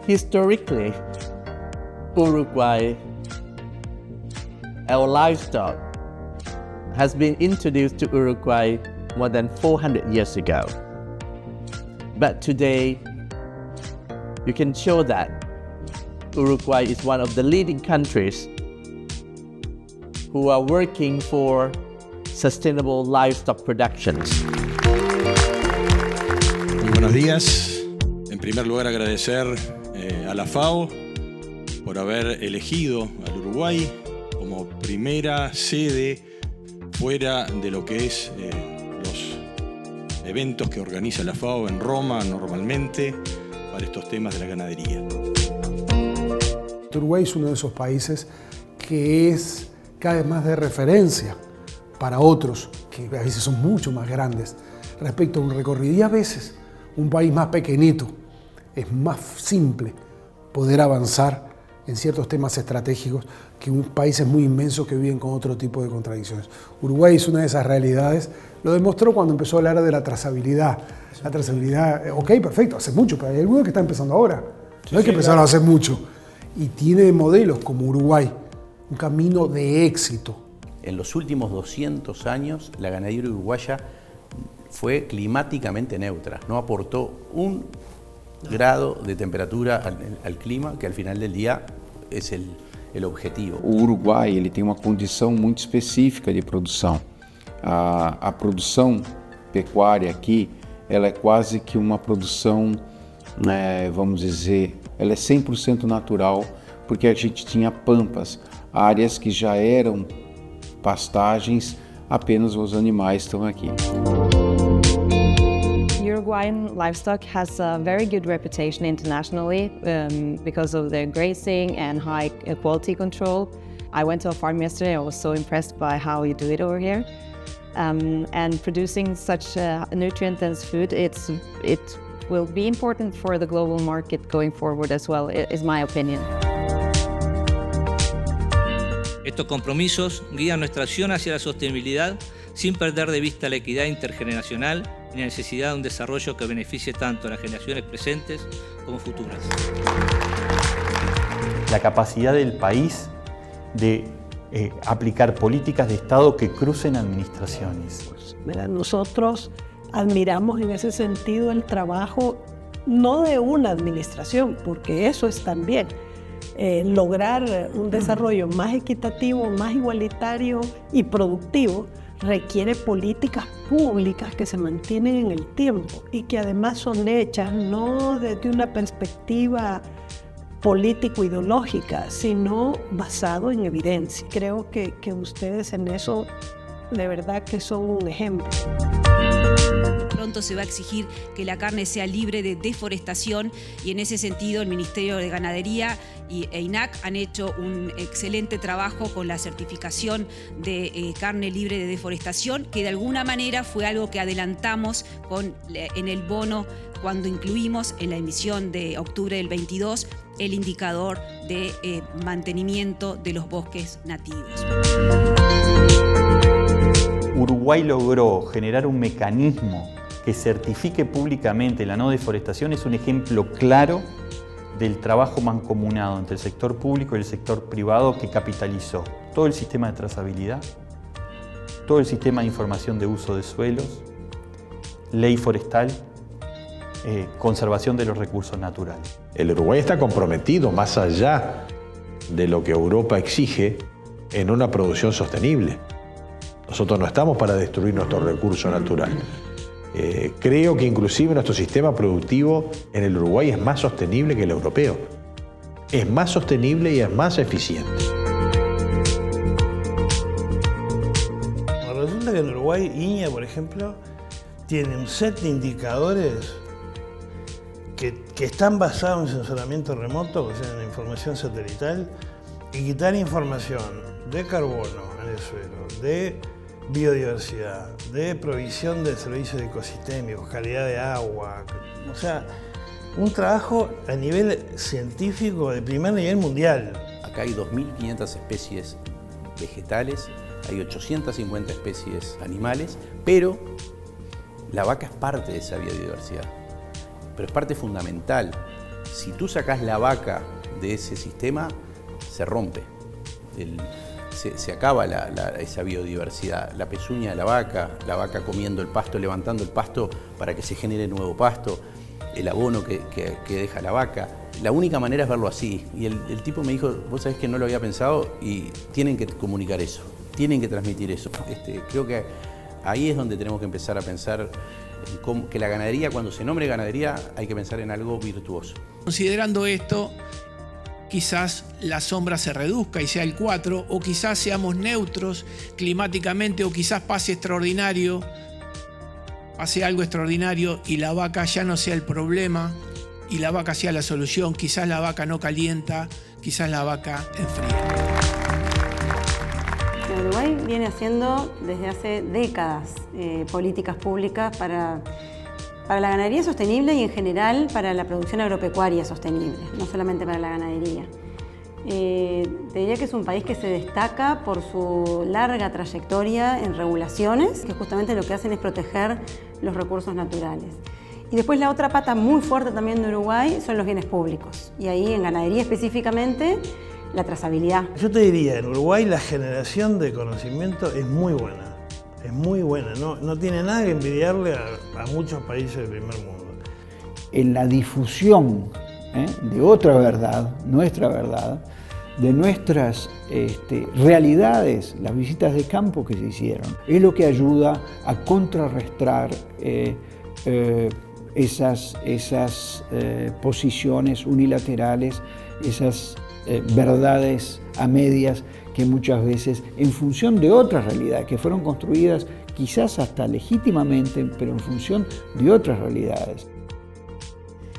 Historically, Uruguay, our livestock has been introduced to Uruguay more than 400 years ago. But today, you can show that Uruguay is one of the leading countries who are working for sustainable livestock productions. Muy buenos días. En primer lugar, agradecer a la FAO por haber elegido al Uruguay como primera sede fuera de lo que es los eventos que organiza la FAO en Roma normalmente para estos temas de la ganadería. Uruguay es uno de esos países que es cada vez más de referencia para otros, que a veces son mucho más grandes, respecto a un recorrido. Y a veces, un país más pequeñito, es más simple poder avanzar en ciertos temas estratégicos que un países muy inmensos que viven con otro tipo de contradicciones. Uruguay es una de esas realidades, lo demostró cuando empezó a hablar de la trazabilidad. La trazabilidad, ok, perfecto, hace mucho, pero hay algunos que están empezando ahora. No hay que empezar a hacer mucho. Y tiene modelos como Uruguay, un camino de éxito. En los últimos 200 años, la ganadería uruguaya fue climáticamente neutra, no aportó un grado de temperatura al clima, que al final del día es el objetivo. O Uruguai ele tem uma condição muito específica de produção. A produção pecuária aqui, ela é quase que uma produção, vamos dizer, ela é 100% natural, porque a gente tinha pampas, áreas que já eram pastagens, apenas os animais estão aqui. Uruguayan livestock has a very good reputation internationally because of their grazing and high quality control. I went to a farm yesterday. I was so impressed by how you do it over here. And producing such nutrient-dense food, it will be important for the global market going forward as well, is my opinion. Estos compromisos guían nuestra acción hacia la sostenibilidad sin perder de vista la equidad intergeneracional y la necesidad de un desarrollo que beneficie tanto a las generaciones presentes como futuras. La capacidad del país de aplicar políticas de Estado que crucen administraciones. Nosotros admiramos en ese sentido el trabajo no de una administración, porque eso es también lograr un desarrollo más equitativo, más igualitario y productivo requiere políticas públicas que se mantienen en el tiempo y que además son hechas no desde una perspectiva político-ideológica, sino basado en evidencia. Creo que ustedes en eso de verdad que son un ejemplo. Pronto se va a exigir que la carne sea libre de deforestación y en ese sentido el Ministerio de Ganadería e INAC han hecho un excelente trabajo con la certificación de carne libre de deforestación, que de alguna manera fue algo que adelantamos en el bono cuando incluimos en la emisión de octubre del 22 el indicador de mantenimiento de los bosques nativos. Uruguay logró generar un mecanismo que certifique públicamente la no deforestación. Es un ejemplo claro del trabajo mancomunado entre el sector público y el sector privado que capitalizó todo el sistema de trazabilidad, todo el sistema de información de uso de suelos, ley forestal, conservación de los recursos naturales. El Uruguay está comprometido más allá de lo que Europa exige en una producción sostenible. Nosotros no estamos para destruir nuestro recurso natural. Creo que inclusive nuestro sistema productivo en el Uruguay es más sostenible que el europeo. Es más sostenible y es más eficiente. Resulta que en Uruguay, INEA, por ejemplo, tiene un set de indicadores que están basados en sensoramiento remoto, o sea, en la información satelital, y que dan información de carbono en el suelo, de biodiversidad, de provisión de servicios ecosistémicos, calidad de agua, o sea, un trabajo a nivel científico de primer nivel mundial. Acá hay 2.500 especies vegetales, hay 850 especies animales, pero la vaca es parte de esa biodiversidad, pero es parte fundamental. Si tú sacás la vaca de ese sistema, se rompe. Se acaba esa biodiversidad. La pezuña de la vaca comiendo el pasto, levantando el pasto para que se genere nuevo pasto, el abono que deja la vaca. La única manera es verlo así. Y el tipo me dijo, vos sabés que no lo había pensado y tienen que comunicar eso, tienen que transmitir eso. Creo que ahí es donde tenemos que empezar a pensar en que la ganadería, cuando se nombre ganadería, hay que pensar en algo virtuoso. Considerando esto, quizás la sombra se reduzca y sea el 4, o quizás seamos neutros climáticamente, o quizás pase algo extraordinario y la vaca ya no sea el problema y la vaca sea la solución. Quizás la vaca no calienta, quizás la vaca enfría. Uruguay viene haciendo desde hace décadas políticas públicas para la ganadería sostenible y en general para la producción agropecuaria sostenible, no solamente para la ganadería. Te diría que es un país que se destaca por su larga trayectoria en regulaciones, que justamente lo que hacen es proteger los recursos naturales. Y después la otra pata muy fuerte también de Uruguay son los bienes públicos. Y ahí en ganadería específicamente, la trazabilidad. Yo te diría, en Uruguay la generación de conocimiento es muy buena. Es muy buena, no tiene nada que envidiarle a muchos países del primer mundo. En la difusión de otra verdad, nuestra verdad, de nuestras realidades, las visitas de campo que se hicieron, es lo que ayuda a contrarrestar esas posiciones unilaterales, esas verdades a medias que muchas veces, en función de otras realidades que fueron construidas quizás hasta legítimamente, pero en función de otras realidades.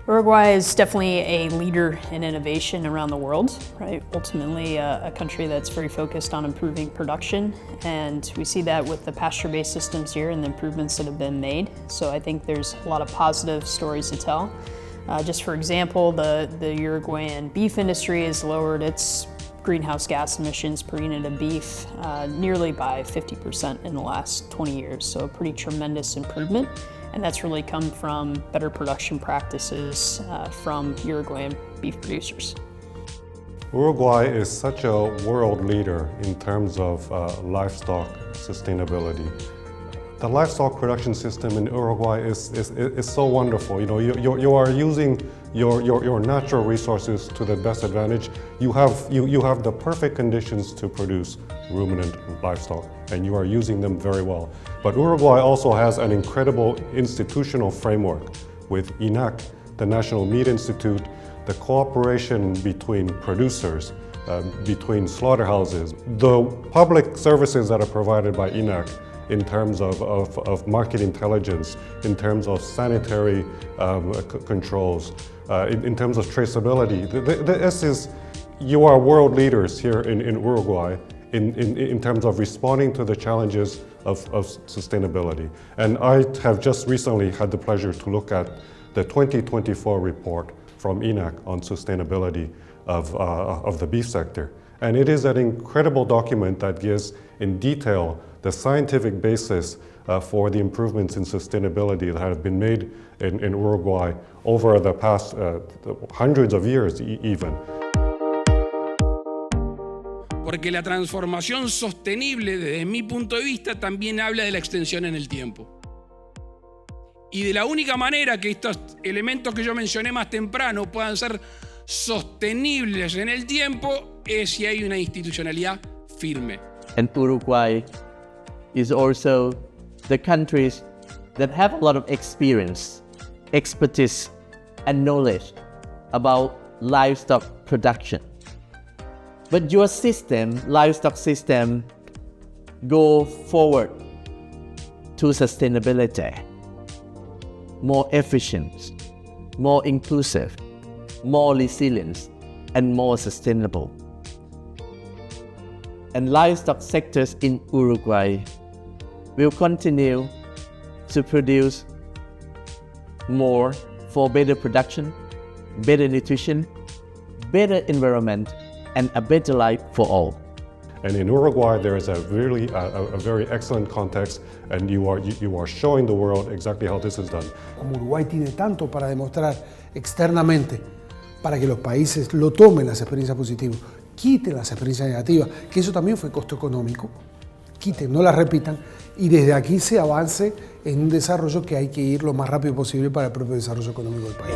Uruguay is definitely a leader in innovation around the world, right? Ultimately, a country that's very focused on improving production, and we see that with the pasture-based systems here and the improvements that have been made. So I think there's a lot of positive stories to tell. Just for example, the Uruguayan beef industry has lowered its greenhouse gas emissions per unit of beef nearly by 50% in the last 20 years, so a pretty tremendous improvement. And that's really come from better production practices from Uruguayan beef producers. Uruguay is such a world leader in terms of livestock sustainability. The livestock production system in Uruguay is so wonderful. You know, you are using your natural resources to the best advantage. You have the perfect conditions to produce ruminant livestock, and you are using them very well. But Uruguay also has an incredible institutional framework with INAC, the National Meat Institute, the cooperation between producers, between slaughterhouses, the public services that are provided by INAC in terms of market intelligence, in terms of sanitary controls, in terms of traceability. You are world leaders here in Uruguay in terms of responding to the challenges of sustainability. And I have just recently had the pleasure to look at the 2024 report from INAC on sustainability of the beef sector. And it is an incredible document that gives in detail the scientific basis for the improvements in sustainability that have been made in Uruguay over the past hundreds of years even. Porque la transformación sostenible, desde mi punto de vista, también habla de la extensión en el tiempo. Y de la única manera que estos elementos que yo mencioné más temprano puedan ser sostenibles en el tiempo es si hay una institucionalidad firme. And Uruguay is also the countries that have a lot of experience, expertise, and knowledge about livestock production. But your system, livestock system, go forward to sustainability, more efficient, more inclusive, more resilient, and more sustainable. And livestock sectors in Uruguay will continue to produce more for better production, better nutrition, better environment, and a better life for all. And in Uruguay, there is a very excellent context, and you are showing the world exactly how this is done. Como Uruguay tiene tanto para demostrar externamente, para que los países lo tomen las experiencias positivas, quiten las experiencias negativas, que eso también fue costo económico, quiten, no las repitan, y desde aquí se avance en un desarrollo que hay que ir lo más rápido posible para el propio desarrollo económico del país.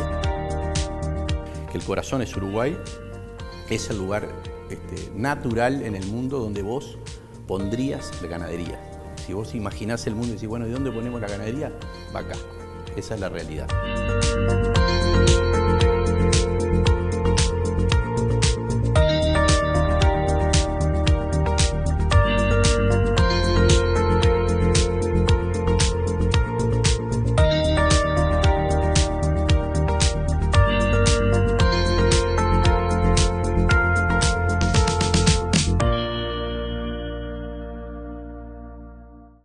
Que el corazón es Uruguay, es el lugar natural en el mundo donde vos pondrías la ganadería. Si vos imaginás el mundo y decís, bueno, ¿de dónde ponemos la ganadería? Va acá. Esa es la realidad.